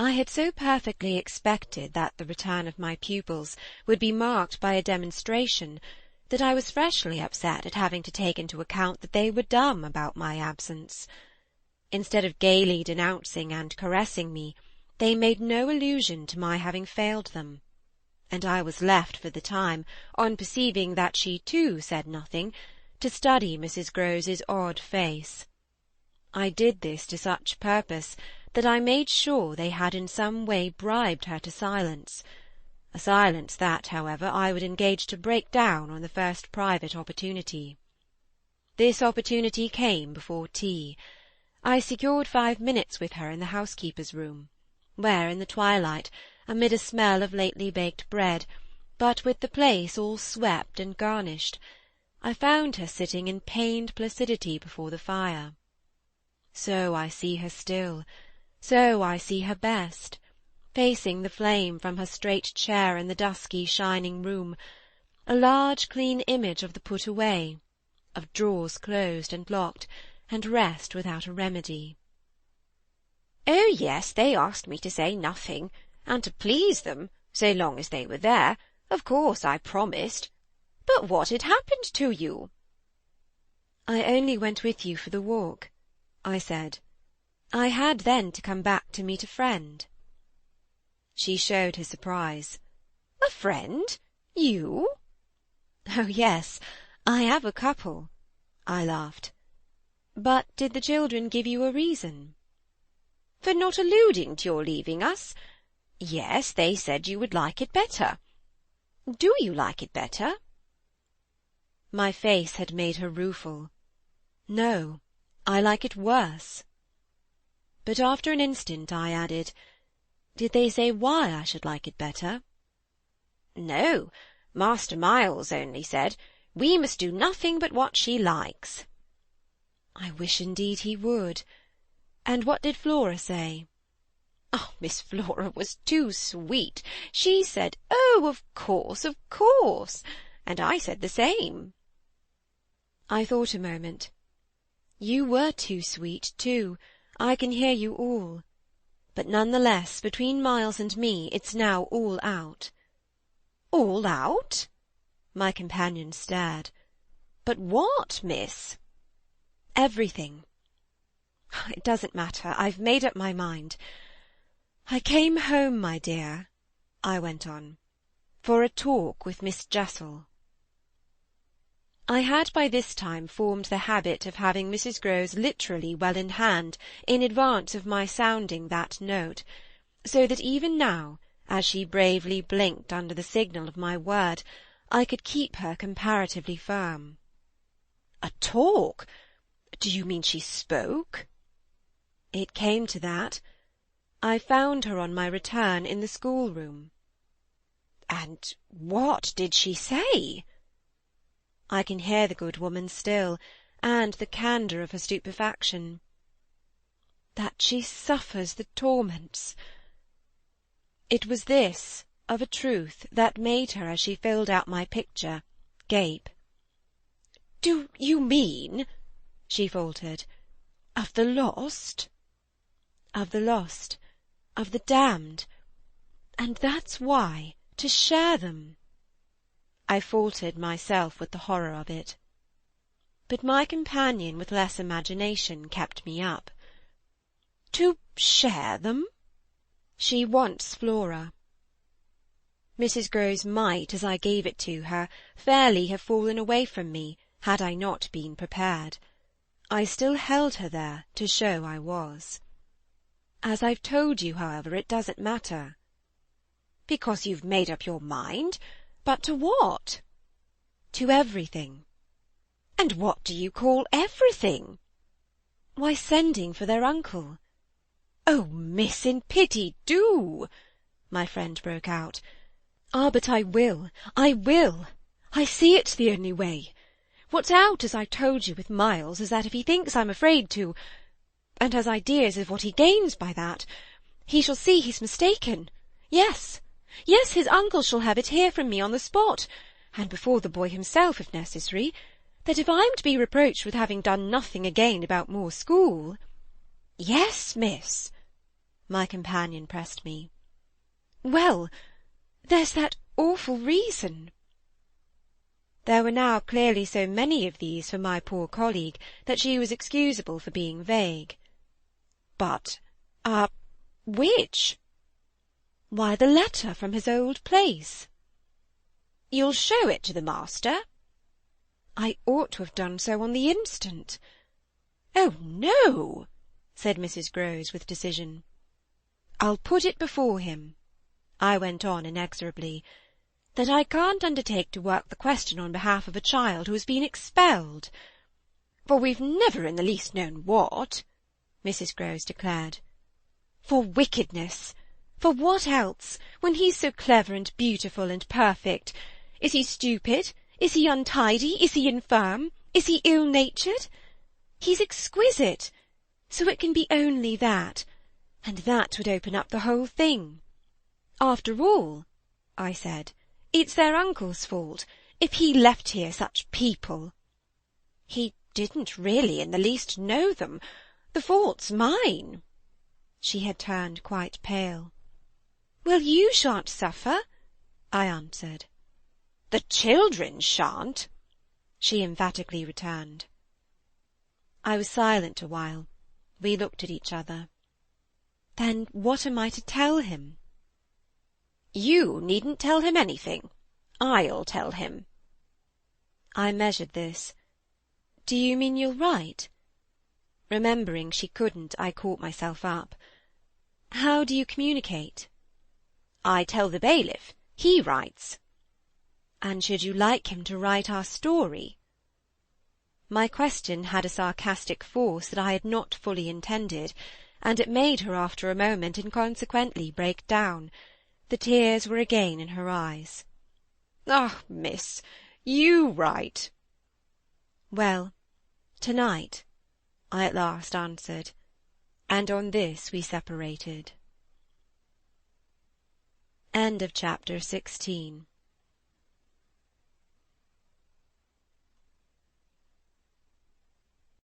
I had so perfectly expected that the return of my pupils would be marked by a demonstration, that I was freshly upset at having to take into account that they were dumb about my absence. Instead of gaily denouncing and caressing me, they made no allusion to my having failed them, and I was left for the time, on perceiving that she too said nothing, to study Mrs. Grose's odd face. I did this to such purpose that I made sure they had in some way bribed her to silence, a silence that, however, I would engage to break down on the first private opportunity. This opportunity came before tea. I secured 5 minutes with her in the housekeeper's room, where, in the twilight, amid a smell of lately baked bread, but with the place all swept and garnished, I found her sitting in pained placidity before the fire. So I see her still, so I see her best, facing the flame from her straight chair in the dusky shining room, a large clean image of the put away, of drawers closed and locked, and rest without a remedy. "Oh, yes, they asked me to say nothing, and to please them, so long as they were there, of course I promised. But what had happened to you?" "I only went with you for the walk," I said. "I had then to come back to meet a friend." She showed her surprise. "A friend? You?" "Oh, yes, I have a couple," I laughed. "But did the children give you a reason?" "For not alluding to your leaving us? Yes, they said you would like it better. Do you like it better?" My face had made her rueful. "No, I like it worse." But after an instant I added, "Did they say why I should like it better?" "No, Master Miles only said, we must do nothing but what she likes." "I wish indeed he would. And what did Flora say?" "Oh, Miss Flora was too sweet. She said, 'Oh, of course,' and I said the same." I thought a moment. "You were too sweet, too, I can hear you all. But none the less, between Miles and me, it's now all out." "All out?" My companion stared. "But what, miss?" "Everything. It doesn't matter, I've made up my mind. I came home, my dear," I went on, "for a talk with Miss Jessel." I had by this time formed the habit of having Mrs. Grose literally well in hand in advance of my sounding that note, so that even now, as she bravely blinked under the signal of my word, I could keep her comparatively firm. "A talk? Do you mean she spoke?" "It came to that. I found her on my return in the schoolroom." "And what did she say?" I can hear the good woman still, and the candour of her stupefaction. "That she suffers the torments." It was this, of a truth, that made her, as she filled out my picture, gape. "Do you mean," she faltered, "of the lost?" "Of the lost, of the damned. And that's why, to share them—" I faltered myself with the horror of it. But my companion, with less imagination, kept me up. "To share them?" "She wants Flora." Mrs. Grose might, as I gave it to her, fairly have fallen away from me, had I not been prepared. I still held her there, to show I was. "As I've told you, however, it doesn't matter." "Because you've made up your mind? But to what?" "To everything." "And what do you call everything?" "Why, sending for their uncle." "Oh, miss, in pity, do!" my friend broke out. "Ah, but I will, I will! I see it's the only way. What's out, as I told you, with Miles, is that if he thinks I'm afraid to, and has ideas of what he gains by that, he shall see he's mistaken. Yes, yes, his uncle shall have it here from me on the spot, and before the boy himself, if necessary, that if I'm to be reproached with having done nothing again about Moor School—" "Yes, miss." My companion pressed me. "Well, there's that awful reason." There were now clearly so many of these for my poor colleague that she was excusable for being vague. "But, which?" Why, the letter from his old place. "You'll show it to the master?" I ought to have done so on the instant. "Oh, no," said Mrs. Grose with decision. I'll put it before him, I went on inexorably, that I can't undertake to work the question on behalf of a child who has been expelled. "For we've never in the least known what," Mrs. Grose declared. For wickedness. For what else, when he's so clever and beautiful and perfect? Is he stupid? Is he untidy? Is he infirm? Is he ill-natured? He's exquisite, so it can be only that, and that would open up the whole thing. After all, I said, it's their uncle's fault, if he left here such people. "He didn't really in the least know them. The fault's mine." She had turned quite pale. "Well, you shan't suffer," I answered. "The children shan't," she emphatically returned. I was silent a while. We looked at each other. Then what am I to tell him? "You needn't tell him anything. I'll tell him." I measured this. Do you mean you'll write? Remembering she couldn't, I caught myself up. How do you communicate? "I tell the bailiff. He writes." And should you like him to write our story? My question had a sarcastic force that I had not fully intended, and it made her after a moment inconsequently break down. The tears were again in her eyes. "Ah, miss, you write." "Well, to-night," I at last answered, and on this we separated. End of chapter 16.